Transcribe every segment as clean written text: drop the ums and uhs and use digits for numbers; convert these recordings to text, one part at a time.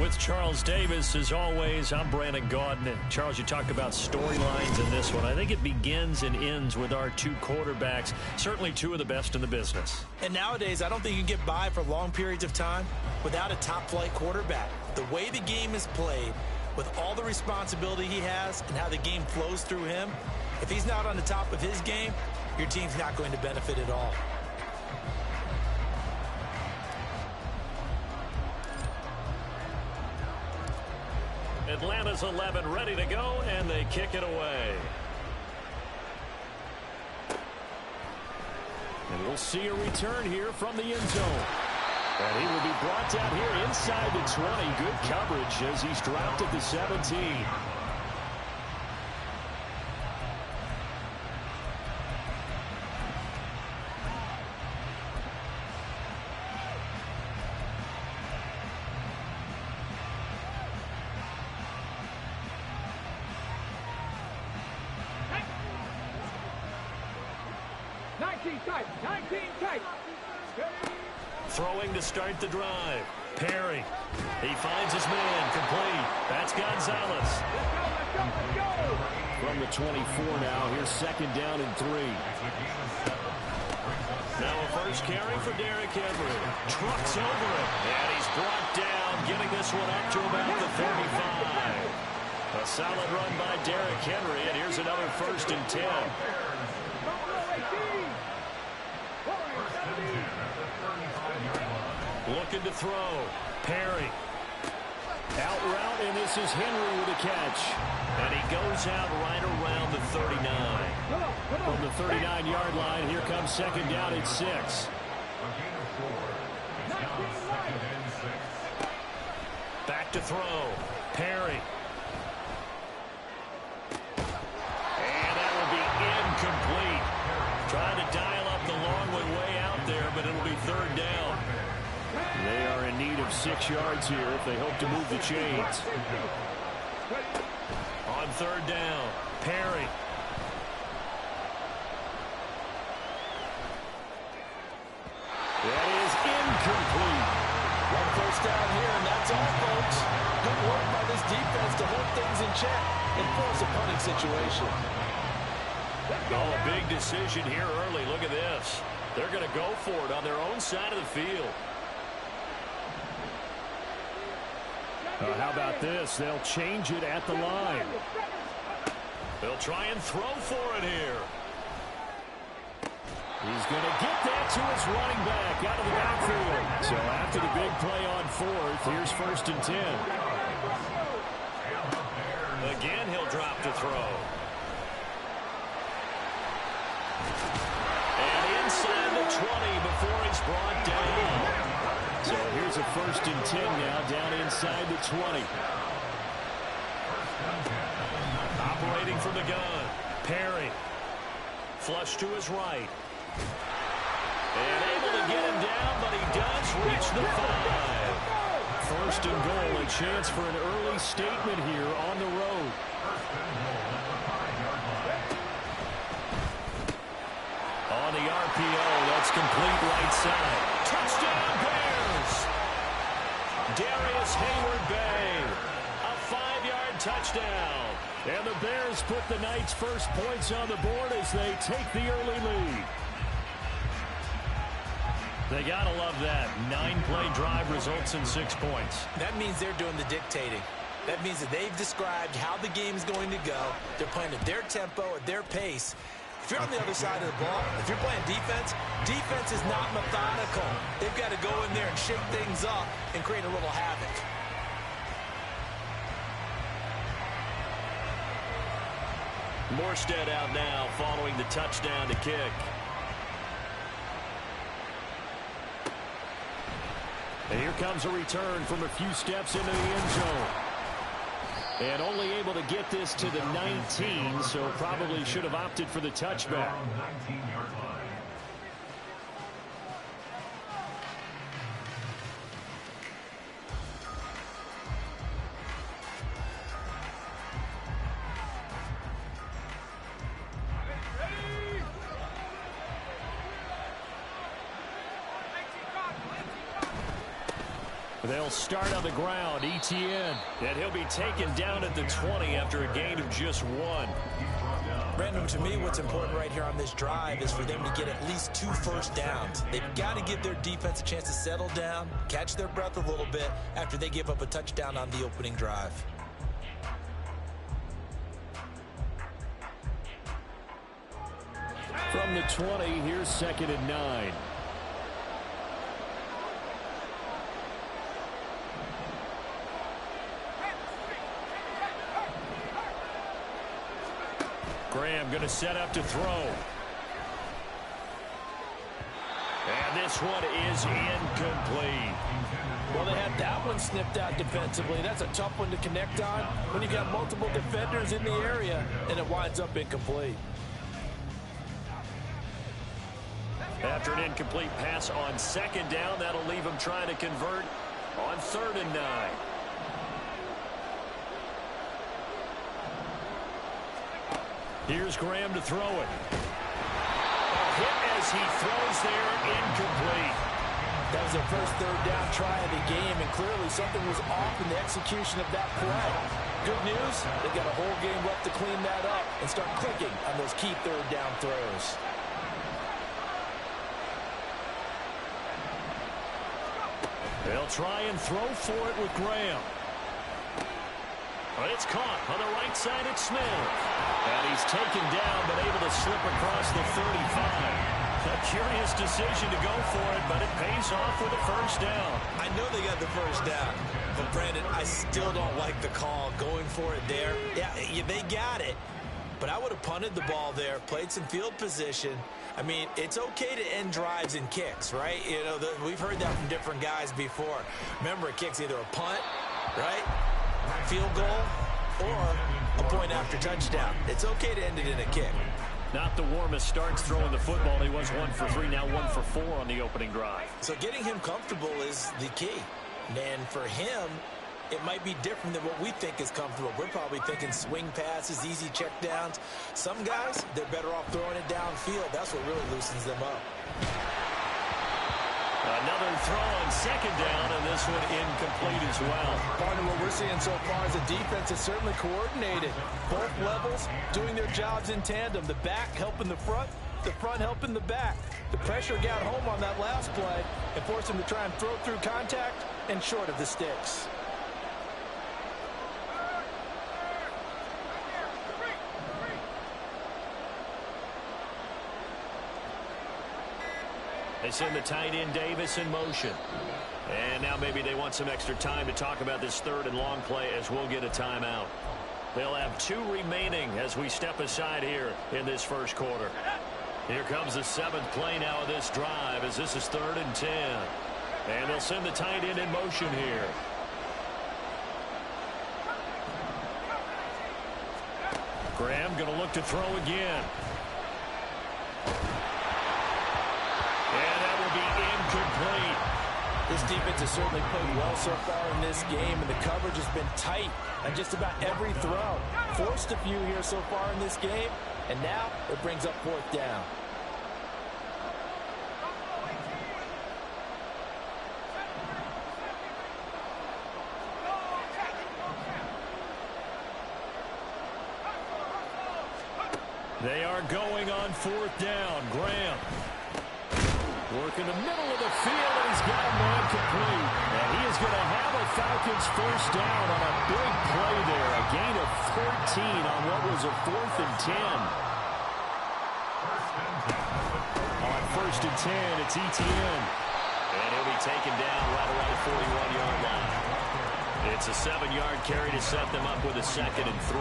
With Charles Davis, as always, I'm Brandon Gaudin. Charles, you talk about storylines in this one. I think it begins and ends with our two quarterbacks, certainly two of the best in the business. And nowadays, I don't think you can get by for long periods of time without a top-flight quarterback. The way the game is played, with all the responsibility he has and how the game flows through him, if he's not on the top of his game, your team's not going to benefit at all. Atlanta's 11 ready to go, and they kick it away. And we'll see a return here from the end zone. And he will be brought down here inside the 20. Good coverage as he's dropped at the 17. Throwing to start the drive. Perry. He finds his man. Complete. That's Gonzalez. From the 24 now. Here's second down and 3. Now a first carry for Derrick Henry. Trucks over it. And he's brought down, getting this one up to about the 35. A solid run by Derrick Henry. And here's another first and 10. Looking to throw. Perry. Out route, and this is Henry with a catch. And he goes out right around the 39. From the 39-yard line, here comes second down at 6. Back to throw. Perry. And that will be incomplete. Trying to dial up the long way out there, but it'll be third down. They are in need of 6 yards here if they hope to move the chains. On third down, Perry. That is incomplete. One first down here, and that's all, folks. Good work by this defense to hold things in check and force a punting situation. Oh, a big decision here early. Look at this. They're going to go for it on their own side of the field. How about this? They'll change it at the line. They'll try and throw for it here. He's going to get that to his running back out of the backfield. So after the big play on fourth, here's first and 10. Again, he'll drop to throw. And inside the 20 before he's brought down. So here's a first and 10 now down inside the 20. Operating from the gun. Perry. Flush to his right. And able to get him down, but he does reach the 5. First and goal, a chance for an early statement here on the road. On the RPO, that's complete right side. Touchdown, Bears! Darius Hayward-Bay, a 5-yard touchdown. And the Bears put the night's first points on the board as they take the early lead. They gotta love that. 9-play drive results in 6 points. That means they're doing the dictating. That means that they've described how the game's going to go. They're playing at their tempo, at their pace. If you're on the other side of the ball, if you're playing defense, defense is not methodical. They've got to go in there and shake things up and create a little havoc. Morstead out now following the touchdown to kick. And here comes a return from a few steps into the end zone. And only able to get this to the 19, so probably should have opted for the touchback. They'll start on the ground. ETN. And he'll be taken down at the 20 after a gain of just 1. Brandon, to me, what's important right here on this drive is for them to get at least 2 first downs. They've got to give their defense a chance to settle down, catch their breath a little bit after they give up a touchdown on the opening drive. From the 20, here's 2nd and 9. Graham going to set up to throw. And this one is incomplete. Well, they had that one snipped out defensively. That's a tough one to connect on when you've got multiple defenders in the area, and it winds up incomplete. After an incomplete pass on 2nd down, that'll leave him trying to convert on 3rd and 9. Here's Graham to throw it. A hit as he throws there, incomplete. That was their first 3rd down try of the game, and clearly something was off in the execution of that play. Good news, they've got a whole game left to clean that up and start clicking on those key 3rd down throws. They'll try and throw for it with Graham. But it's caught on the right side. It's Smith. And he's taken down, but able to slip across the 35. A curious decision to go for it, but it pays off with a first down. I know they got the first down, but Brandon, I still don't like the call going for it there. Yeah, they got it, but I would have punted the ball there, played some field position. I mean, it's okay to end drives and kicks, right? You know, we've heard that from different guys before. Remember, a kick's either a punt, right, field goal, or a point after touchdown. It's okay to end it in a kick. Not the warmest starts throwing the football. He was 1 for 3, now 1 for 4 on the opening drive. So getting him comfortable is the key. And for him, it might be different than what we think is comfortable. We're probably thinking swing passes, easy checkdowns. Some guys, they're better off throwing it downfield. That's what really loosens them up. Another throw on 2nd down, and this one incomplete as well. Partner, what we're seeing so far is the defense is certainly coordinated. Both levels doing their jobs in tandem. The back helping the front helping the back. The pressure got home on that last play and forced him to try and throw through contact and short of the sticks. They send the tight end Davis in motion. And now maybe they want some extra time to talk about this 3rd and long play as we'll get a timeout. They'll have 2 remaining as we step aside here in this first quarter. Here comes the 7th play now of this drive as this is 3rd and 10. And they'll send the tight end in motion here. Graham going to look to throw again. Incomplete. This defense has certainly played well so far in this game, and the coverage has been tight on just about every throw. Forced a few here so far in this game, and now it brings up 4th down. They are going on 4th down. Graham. Work in the middle of the field, and he's got a man complete. And he is going to have a Falcons first down on a big play there. A gain of 14 on what was a 4th and 10. On 1st and 10, it's ETN. And he'll be taken down right around the 41-yard line. It's a 7-yard carry to set them up with a 2nd and 3.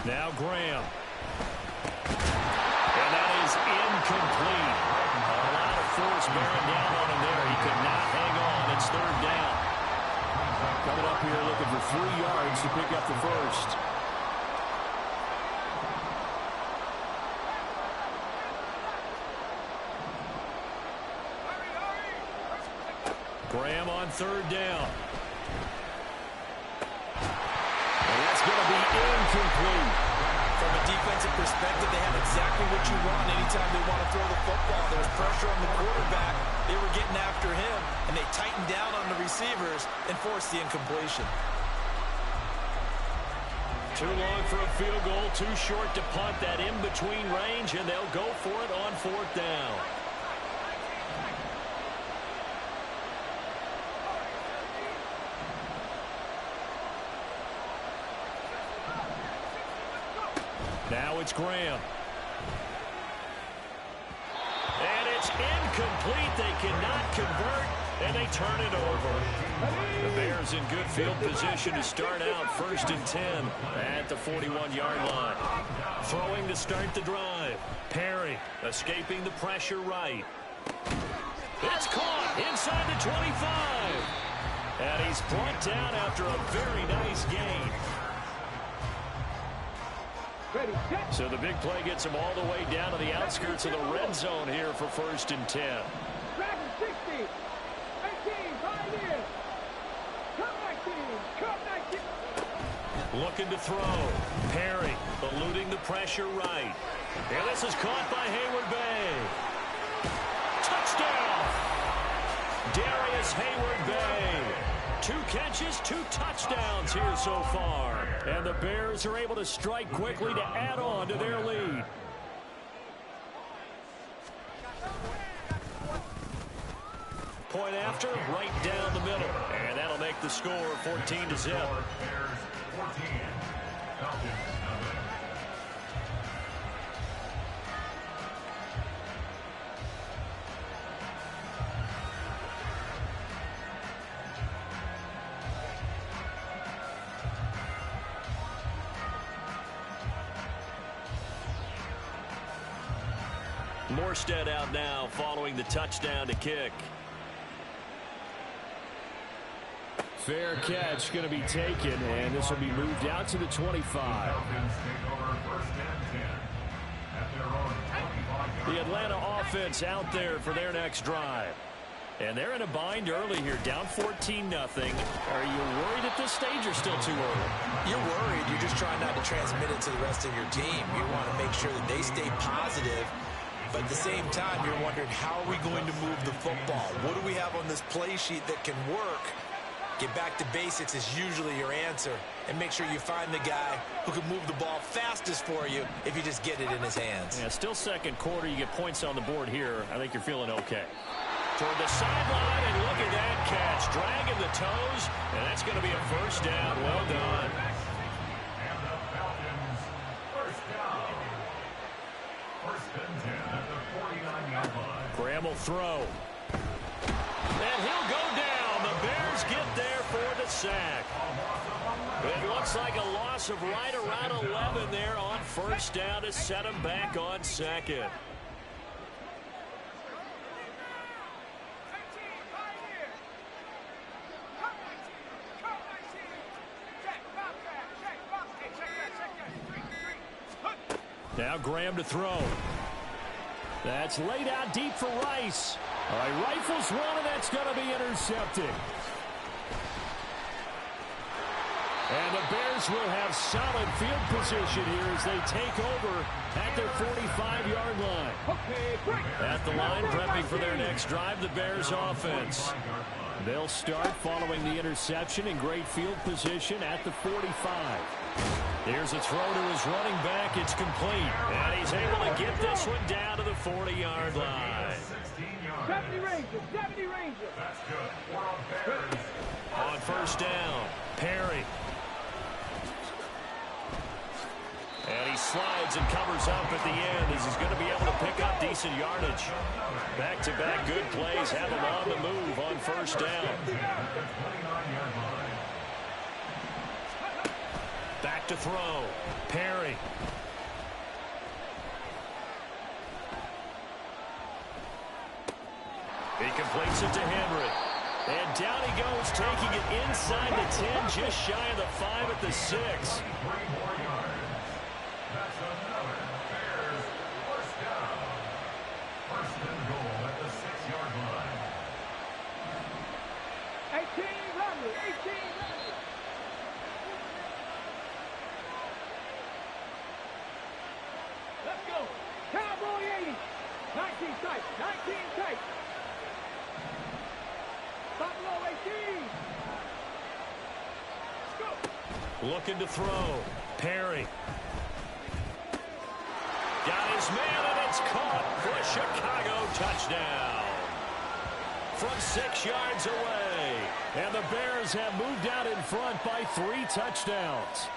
Now Graham. And that is incomplete. A lot of force bearing down on him there. He could not hang on. It's 3rd down. Coming up here looking for 3 yards to pick up the first. Graham on 3rd down. perspective, they have exactly what you want anytime they want to throw the football. There was pressure on the quarterback. They were getting after him, and they tightened down on the receivers and forced the incompletion. Too long for a field goal, too short to punt that in-between range, and they'll go for it on 4th down. Now it's Graham. And it's incomplete. They cannot convert, and they turn it over. The Bears in good field position to start out 1st and 10 at the 41-yard line. Throwing to start the drive. Perry escaping the pressure right. It's caught inside the 25. And he's brought down after a very nice gain. So the big play gets him all the way down to the outskirts of the red zone here for 1st and 10. Looking to throw. Perry eluding the pressure right. And this is caught by Hayward Bay. Touchdown! Darius Hayward Bay. 2 catches, 2 touchdowns here so far. And the Bears are able to strike quickly to add on to their lead. Point after, right down the middle. And that'll make the score 14-0. Morstead out now following the touchdown to kick. Fair catch going to be taken, and this will be moved out to the 25. The Atlanta offense out there for their next drive. And they're in a bind early here, down 14-0. Are you worried at this stage or still too early? You're worried. You're just trying not to transmit it to the rest of your team. You want to make sure that they stay positive. But at the same time, you're wondering, how are we going to move the football? What do we have on this play sheet that can work? Get back to basics is usually your answer. And make sure you find the guy who can move the ball fastest for you if you just get it in his hands. Yeah, still second quarter. You get points on the board here. I think you're feeling okay. Toward the sideline, and look at that catch. Dragging the toes, and that's going to be a 1st down. Well done. Graham will throw. And he'll go down. The Bears get there for the sack. It looks like a loss of right around 11 there on 1st down to set him back on 2nd. Now Graham to throw. That's laid out deep for Rice. All right, rifles one, and that's going to be intercepted. And the Bears will have solid field position here as they take over at their 45-yard line. At the line, prepping for their next drive, the Bears offense. They'll start following the interception in great field position at the 45. Here's a throw to his running back. It's complete. And he's able to get this one down to the 40-yard line. 70 Rangers, 70 Rangers. That's good. On 1st down, Perry. And he slides and covers up at the end as he's going to be able to pick up decent yardage. Back-to-back good plays have him on the move on 1st down. Back to throw. Perry. He completes it to Henry. And down he goes, taking it inside the 10, just shy of the 5 at the 6. 19 tight. 19 tight. Stop low, 18. Let's go. Looking to throw. Perry. Got his man, and it's caught for a Chicago touchdown. From 6 yards away. And the Bears have moved out in front by 3 touchdowns.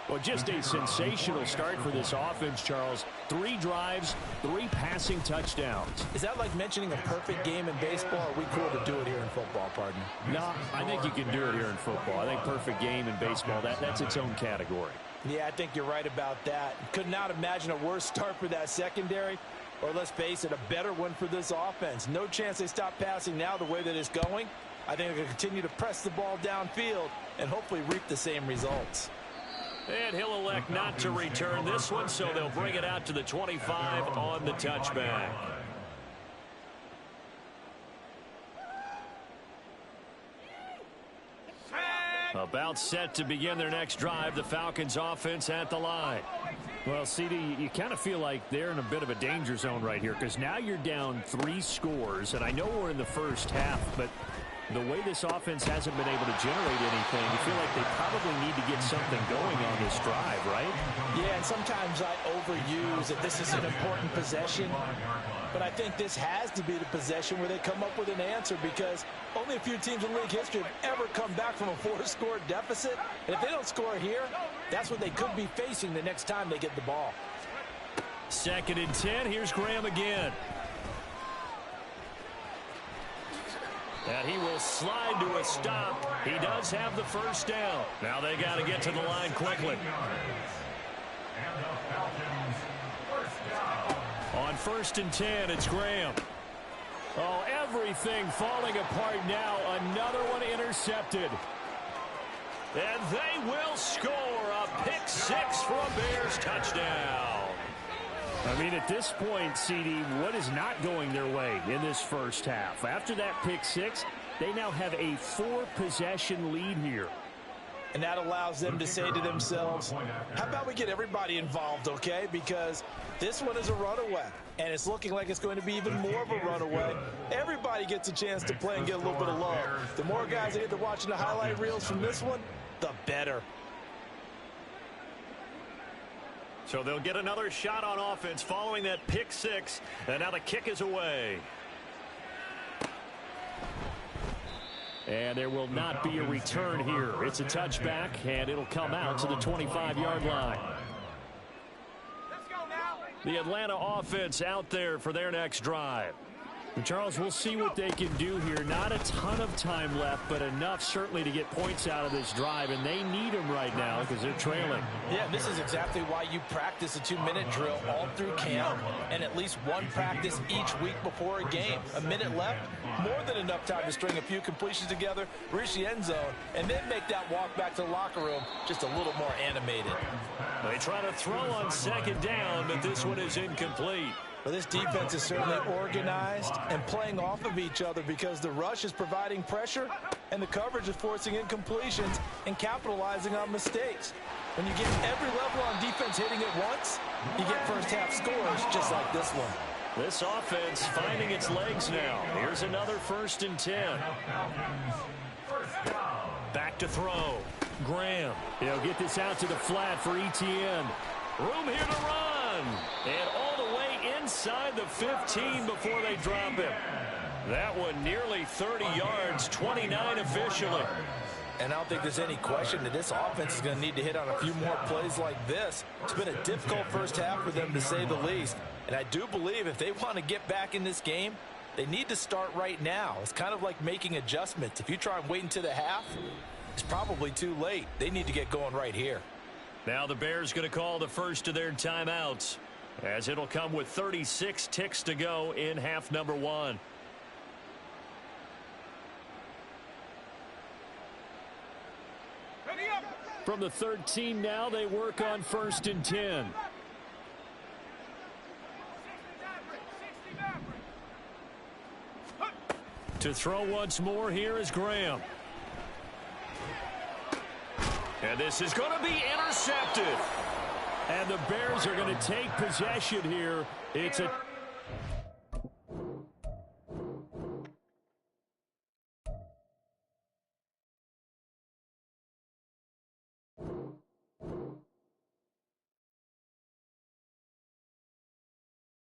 Well, just a sensational start for this offense, Charles. 3 drives, 3 passing touchdowns. Is that like mentioning a perfect game in baseball? Or are we cool to do it here in football, partner? No, I think you can do it here in football. I think perfect game in baseball, that's its own category. Yeah, I think you're right about that. Could not imagine a worse start for that secondary, or let's face it, a better one for this offense. No chance they stop passing now the way that it's going. I think they're going to continue to press the ball downfield and hopefully reap the same results. And he'll elect not to return this one, so they'll bring it out to the 25 on the touchback. About set to begin their next drive, the Falcons offense at the line. Well, CD, you kind of feel like they're in a bit of a danger zone right here, because now you're down 3 scores, and I know we're in the first half, but the way this offense hasn't been able to generate anything, you feel like they probably need to get something going on this drive, right? Yeah, and sometimes I overuse that this is an important possession, but I think this has to be the possession where they come up with an answer, because only a few teams in league history have ever come back from a 4-score deficit, and if they don't score here, that's what they could be facing the next time they get the ball. 2nd and 10, here's Graham again. And he will slide to a stop. He does have the first down. Now they got to get to the line quickly. On 1st and 10, it's Graham. Oh, everything falling apart now. Another one intercepted. And they will score a pick 6 for a Bears touchdown. I mean, at this point, CD, what is not going their way in this first half? After that pick 6, they now have a 4-possession lead here. And that allows them to say to themselves, how about we get everybody involved, okay? Because this one is a runaway, and it's looking like it's going to be even more of a runaway. Everybody gets a chance to play and get a little bit of love. The more guys that get to watching the highlight reels from this one, the better. So they'll get another shot on offense following that pick 6, and now the kick is away. And there will not be a return here. It's a touchback, and it'll come out to the 25-yard line. The Atlanta offense out there for their next drive. And Charles, we'll see what they can do here. Not a ton of time left, but enough certainly to get points out of this drive, and they need them right now because they're trailing. Yeah, this is exactly why you practice a 2-minute drill all through camp and at least one practice each week before a game. A minute left, more than enough time to string a few completions together, reach the end zone, and then make that walk back to the locker room just a little more animated. They try to throw on 2nd down, but this one is incomplete. Well, this defense is certainly organized and playing off of each other because the rush is providing pressure and the coverage is forcing incompletions and capitalizing on mistakes. When you get every level on defense hitting it once, you get first-half scores just like this one. This offense finding its legs now. Here's another 1st and 10. Back to throw. Graham. He'll get this out to the flat for Etienne. Room here to run. And all the way inside the 15 before they drop him. That one nearly 30 yards, 29 officially. And I don't think there's any question that this offense is going to need to hit on a few more plays like this. It's been a difficult first half for them, to say the least. And I do believe if they want to get back in this game, they need to start right now. It's kind of like making adjustments. If you try and wait until the half, it's probably too late. They need to get going right here. Now the Bears going to call the first of their timeouts, as it'll come with 36 ticks to go in half number 1. From the 13 now, they work on 1st and 10. To throw once more, here is Graham. And this is going to be intercepted. And the Bears are going to take possession here. It's a